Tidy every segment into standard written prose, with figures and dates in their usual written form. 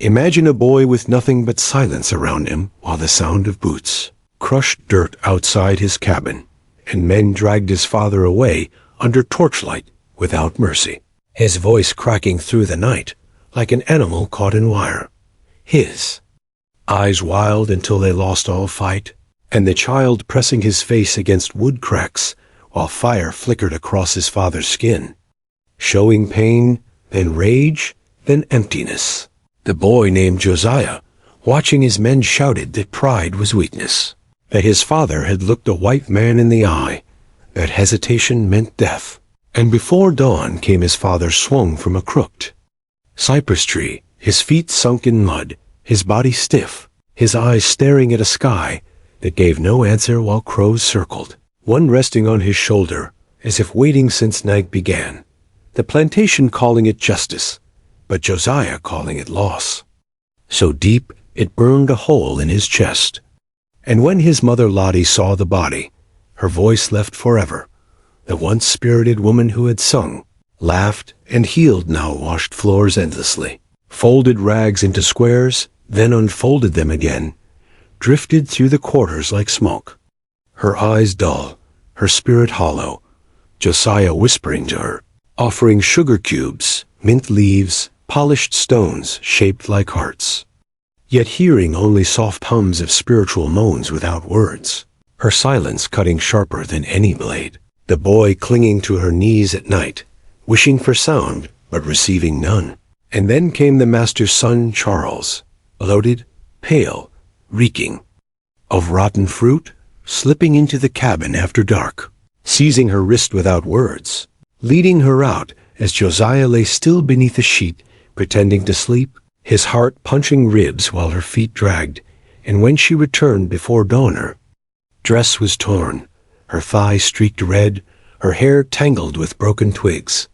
Imagine a boy with nothing but silence around him while the sound of boots crushed dirt outside his cabin, and men dragged his father away under torchlight without mercy, his voice cracking through the night like an animal caught in wire, his eyes wild until they lost all fight, and the child pressing his face against wood cracks while fire flickered across his father's skin, showing pain, then rage, then emptiness. The boy named Josiah, watching his men, shouted that pride was weakness, that his father had looked a white man in the eye, that hesitation meant death. And before dawn came his father swung from a crooked cypress tree, his feet sunk in mud, his body stiff, his eyes staring at a sky that gave no answer while crows circled, one resting on his shoulder as if waiting since night began, the plantation calling it justice, but Josiah calling it loss. So deep it burned a hole in his chest. And when his mother Lottie saw the body, her voice left forever. The once spirited woman who had sung, laughed, and healed now washed floors endlessly, folded rags into squares, then unfolded them again, drifted through the quarters like smoke. Her eyes dull, her spirit hollow, Josiah whispering to her, offering sugar cubes, mint leaves, polished stones shaped like hearts, yet hearing only soft hums of spiritual moans without words, her silence cutting sharper than any blade. The boy clinging to her knees at night, wishing for sound but receiving none. And then came the master's son Charles, loaded, pale, reeking of rotten fruit, slipping into the cabin after dark, seizing her wrist without words, leading her out as Josiah lay still beneath a sheet, pretending to sleep, his heart punching ribs while her feet dragged. And when she returned before dawn, her dress was torn, her thigh streaked red, her hair tangled with broken twigs.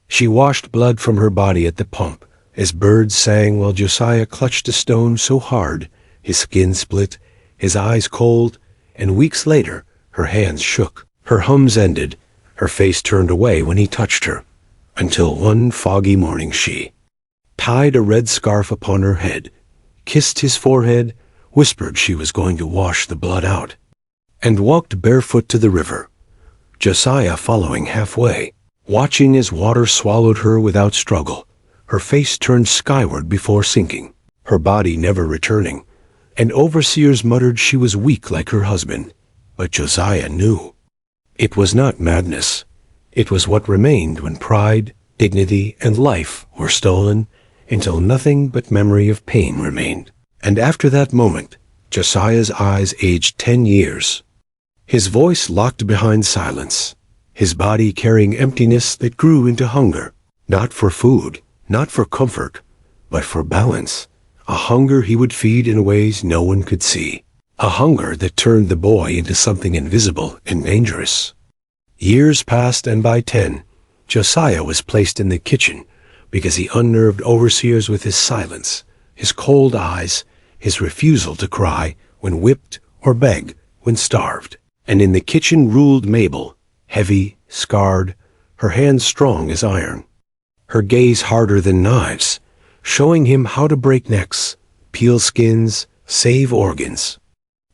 She washed blood from her body at the pump, as birds sang while Josiah clutched a stone so hard, his skin split, his eyes cold, and weeks later her hands shook. Her hums ended, her face turned away when he touched her, until one foggy morning she tied a red scarf upon her head, kissed his forehead, whispered she was going to wash the blood out, and walked barefoot to the river, Josiah following halfway, watching as water swallowed her without struggle, her face turned skyward before sinking, her body never returning, and overseers muttered she was weak like her husband, but Josiah knew. It was not madness. It was what remained when pride, dignity, and life were stolen, until nothing but memory of pain remained. And after that moment, Josiah's eyes aged 10 years. His voice locked behind silence, his body carrying emptiness that grew into hunger, not for food, not for comfort, but for balance, a hunger he would feed in ways no one could see, a hunger that turned the boy into something invisible and dangerous. Years passed, and by 10, Josiah was placed in the kitchen because he unnerved overseers with his silence, his cold eyes, his refusal to cry when whipped or beg when starved. And in the kitchen ruled Mabel, heavy, scarred, her hands strong as iron, her gaze harder than knives, showing him how to break necks, peel skins, save organs,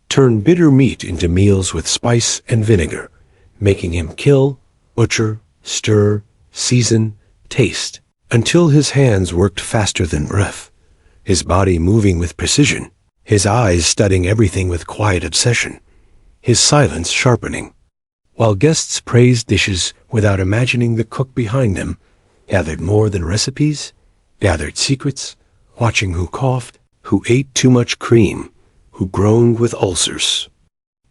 turn bitter meat into meals with spice and vinegar, making him kill, butcher, stir, season, taste, until his hands worked faster than breath, his body moving with precision, his eyes studying everything with quiet obsession, his silence sharpening. While guests praised dishes without imagining the cook behind them, gathered more than recipes, gathered secrets, watching who coughed, who ate too much cream, who groaned with ulcers,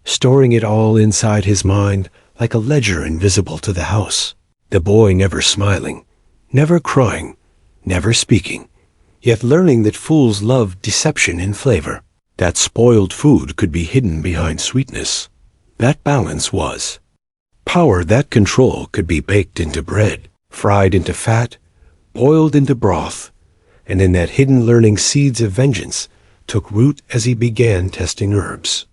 storing it all inside his mind like a ledger invisible to the house. The boy never smiling, never crying, never speaking, yet learning that fools love deception in flavor, that spoiled food could be hidden behind sweetness, that balance was power, that control could be baked into bread, fried into fat, boiled into broth, and in that hidden learning seeds of vengeance took root as he began testing herbs,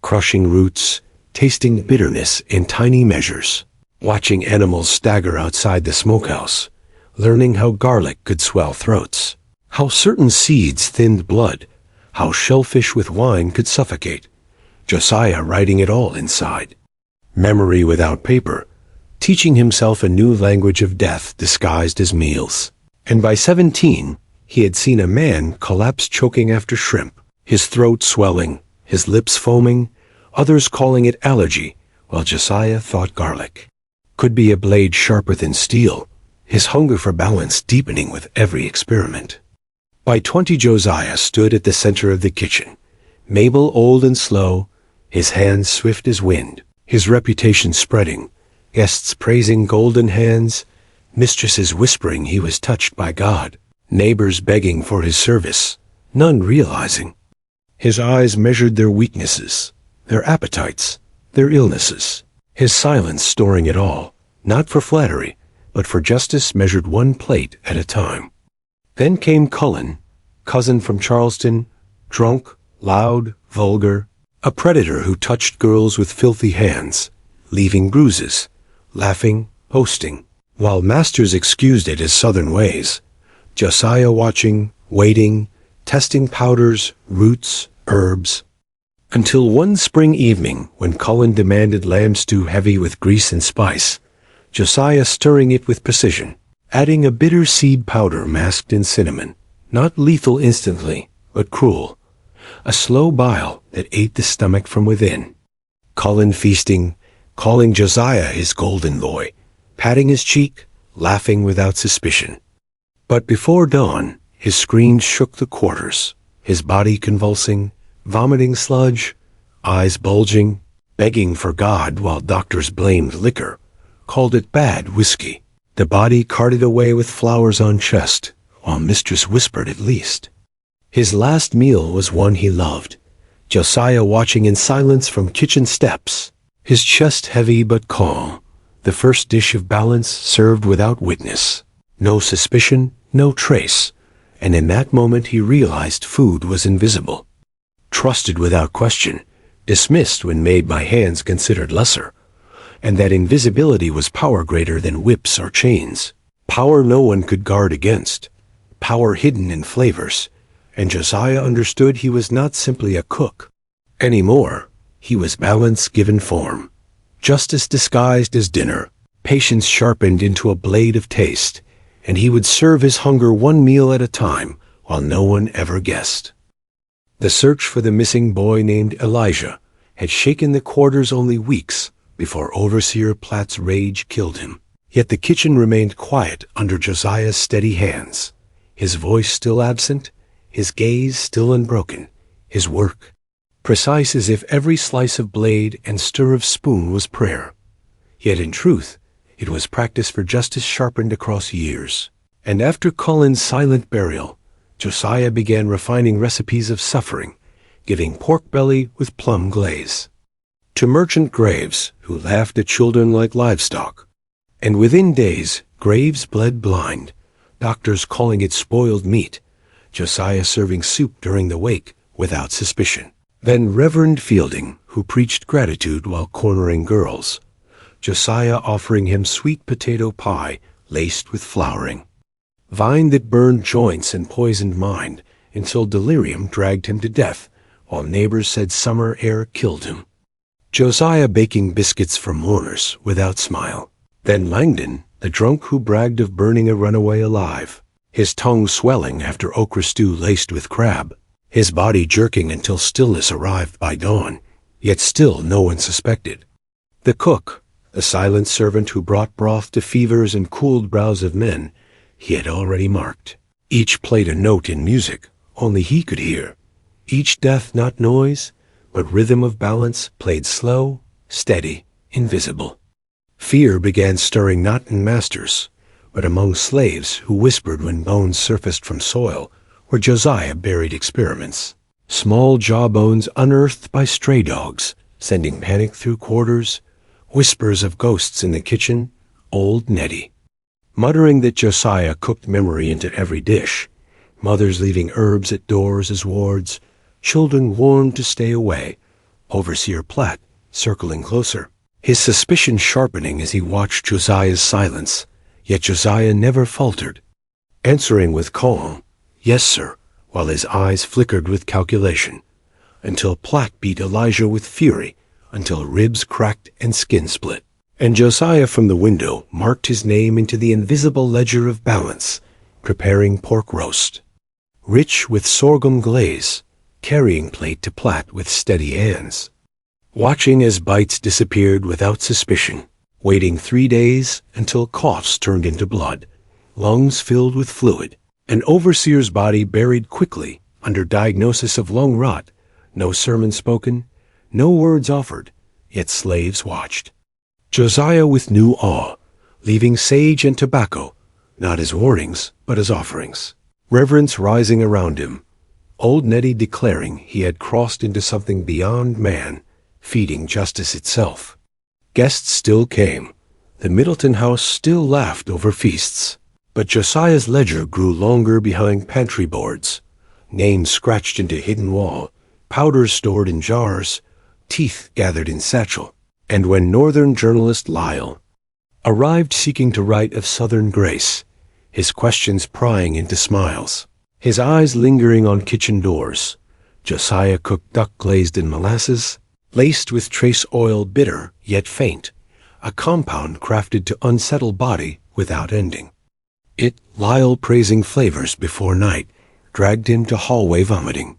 crushing roots, tasting bitterness in tiny measures, watching animals stagger outside the smokehouse, learning how garlic could swell throats, how certain seeds thinned blood, how shellfish with wine could suffocate. Josiah writing it all inside. Memory without paper, teaching himself a new language of death disguised as meals. And by 17, he had seen a man collapse choking after shrimp, his throat swelling, his lips foaming, others calling it allergy, while Josiah thought garlic could be a blade sharper than steel, his hunger for balance deepening with every experiment. By 20, Josiah stood at the center of the kitchen, Mabel old and slow, his hands swift as wind, his reputation spreading, guests praising golden hands, mistresses whispering he was touched by God, neighbors begging for his service, none realizing. His eyes measured their weaknesses, their appetites, their illnesses, his silence storing it all, not for flattery, but for justice measured one plate at a time. Then came Cullen, cousin from Charleston, drunk, loud, vulgar, a predator who touched girls with filthy hands, leaving bruises, laughing, boasting, while masters excused it as southern ways. Josiah watching, waiting, testing powders, roots, herbs, until one spring evening when Cullen demanded lamb stew heavy with grease and spice, Josiah stirring it with precision, adding a bitter seed powder masked in cinnamon, not lethal instantly, but cruel, a slow bile that ate the stomach from within. Cullen feasting, calling Josiah his golden boy, patting his cheek, laughing without suspicion. But before dawn, his screams shook the quarters, his body convulsing, vomiting sludge, eyes bulging, begging for God while doctors blamed liquor, called it bad whiskey. The body carted away with flowers on chest, while mistress whispered at least. His last meal was one he loved, Josiah watching in silence from kitchen steps, his chest heavy but calm, the first dish of balance served without witness, no suspicion, no trace, and in that moment he realized food was invisible, trusted without question, dismissed when made by hands considered lesser, and that invisibility was power greater than whips or chains, power no one could guard against, power hidden in flavors, and Josiah understood he was not simply a cook anymore. He was balance given form, justice disguised as dinner, patience sharpened into a blade of taste, and he would serve his hunger one meal at a time while no one ever guessed. The search for the missing boy named Elijah had shaken the quarters only weeks before Overseer Platt's rage killed him. Yet the kitchen remained quiet under Josiah's steady hands, his voice still absent, his gaze still unbroken, his work precise as if every slice of blade and stir of spoon was prayer. Yet in truth, it was practice for justice sharpened across years. And after Cullen's silent burial, Josiah began refining recipes of suffering, giving pork belly with plum glaze to merchant graves who laughed at children like livestock. And within days, graves bled blind, doctors calling it spoiled meat, Josiah serving soup during the wake without suspicion. Then Reverend Fielding, who preached gratitude while cornering girls, Josiah offering him sweet potato pie laced with flowering, vine that burned joints and poisoned mind until delirium dragged him to death, while neighbors said summer air killed him. Josiah baking biscuits for mourners without smile. Then Langdon, the drunk who bragged of burning a runaway alive, his tongue swelling after okra stew laced with crab, his body jerking until stillness arrived by dawn, yet still no one suspected. The cook, the silent servant who brought broth to fevers and cooled brows of men, he had already marked. Each played a note in music only he could hear. Each death not noise, but rhythm of balance played slow, steady, invisible. Fear began stirring not in masters, but among slaves who whispered when bones surfaced from soil where Josiah buried experiments. Small jawbones unearthed by stray dogs, sending panic through quarters, whispers of ghosts in the kitchen, old Nettie muttering that Josiah cooked memory into every dish, mothers leaving herbs at doors as wards, children warned to stay away, Overseer Platt circling closer, his suspicion sharpening as he watched Josiah's silence, yet Josiah never faltered, answering with calm, "Yes, sir," while his eyes flickered with calculation, until Platt beat Elijah with fury, until ribs cracked and skin split. And Josiah from the window marked his name into the invisible ledger of balance, preparing pork roast. Rich with sorghum glaze, carrying plate to Platt with steady hands. Watching as bites disappeared without suspicion, waiting 3 days until coughs turned into blood, lungs filled with fluid, an overseer's body buried quickly under diagnosis of lung rot, no sermon spoken, no words offered, yet slaves watched. Josiah with new awe, leaving sage and tobacco, not as warnings, but as offerings. Reverence rising around him, old Nettie declaring he had crossed into something beyond man, feeding justice itself. Guests still came. The Middleton house still laughed over feasts. But Josiah's ledger grew longer behind pantry boards, names scratched into hidden wall, powders stored in jars, teeth gathered in satchel. And when Northern journalist Lyle arrived seeking to write of Southern grace, his questions prying into smiles, his eyes lingering on kitchen doors, Josiah cooked duck glazed in molasses, laced with trace oil bitter yet faint, a compound crafted to unsettle body without ending. Lyle praising flavors before night, dragged him to hallway vomiting.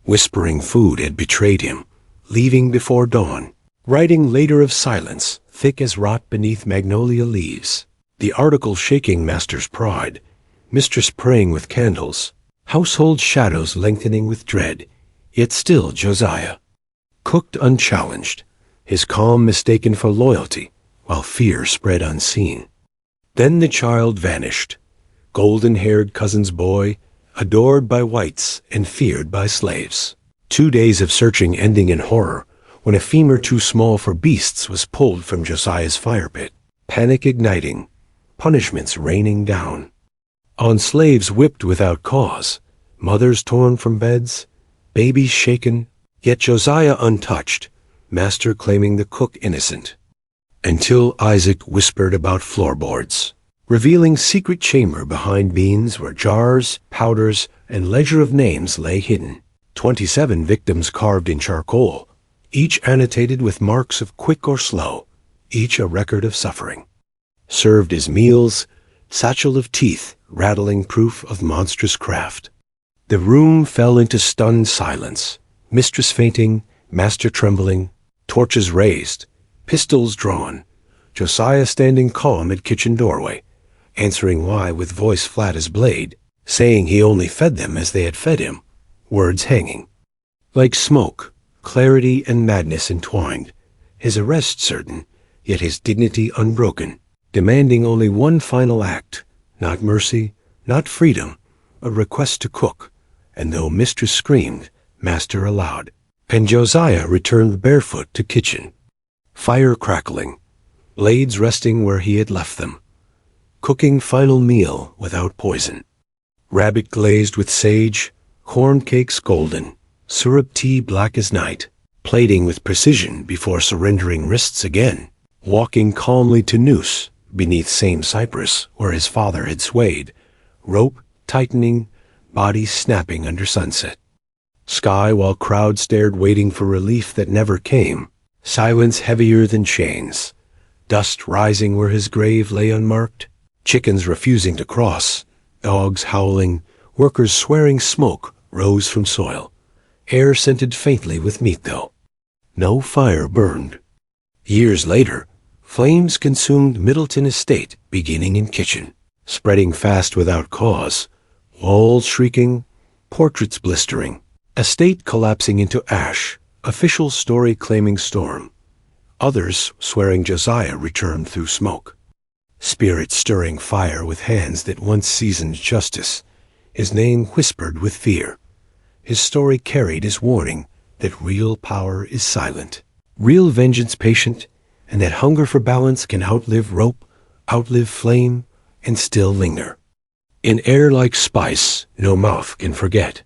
Whispering food had betrayed him, leaving before dawn. Writing later of silence, thick as rot beneath magnolia leaves. The article shaking master's pride, mistress praying with candles, household shadows lengthening with dread, yet still Josiah. Cooked unchallenged, his calm mistaken for loyalty, while fear spread unseen. Then the child vanished, golden-haired cousin's boy, adored by whites and feared by slaves. 2 days of searching ending in horror, when a femur too small for beasts was pulled from Josiah's fire pit, panic igniting, punishments raining down. On slaves whipped without cause, mothers torn from beds, babies shaken, yet Josiah untouched, master claiming the cook innocent. Until Isaac whispered about floorboards, revealing secret chamber behind beans where jars, powders, and ledger of names lay hidden. 27 victims carved in charcoal, each annotated with marks of quick or slow, each a record of suffering. Served as meals, satchel of teeth, rattling proof of monstrous craft. The room fell into stunned silence, mistress fainting, master trembling, torches raised, pistols drawn, Josiah standing calm at kitchen doorway, answering why with voice flat as blade, saying he only fed them as they had fed him, words hanging. Like smoke, clarity and madness entwined, his arrest certain, yet his dignity unbroken, demanding only one final act, not mercy, not freedom, a request to cook, and though mistress screamed, master allowed. And Josiah returned barefoot to kitchen, fire crackling, blades resting where he had left them, cooking final meal without poison. Rabbit glazed with sage, corn cakes golden, syrup tea black as night, plating with precision before surrendering wrists again, walking calmly to noose beneath same cypress where his father had swayed, rope tightening, body snapping under sunset. Sky while crowd stared waiting for relief that never came, silence heavier than chains, dust rising where his grave lay unmarked, chickens refusing to cross, dogs howling, workers swearing smoke rose from soil. Air scented faintly with meat though. No fire burned. Years later, flames consumed Middleton estate beginning in kitchen, spreading fast without cause, walls shrieking, portraits blistering, estate collapsing into ash, official story claiming storm. Others swearing Josiah returned through smoke. Spirit stirring fire with hands that once seasoned justice, his name whispered with fear. His story carried his warning that real power is silent, real vengeance patient, and that hunger for balance can outlive rope, outlive flame, and still linger. In air like spice, no mouth can forget.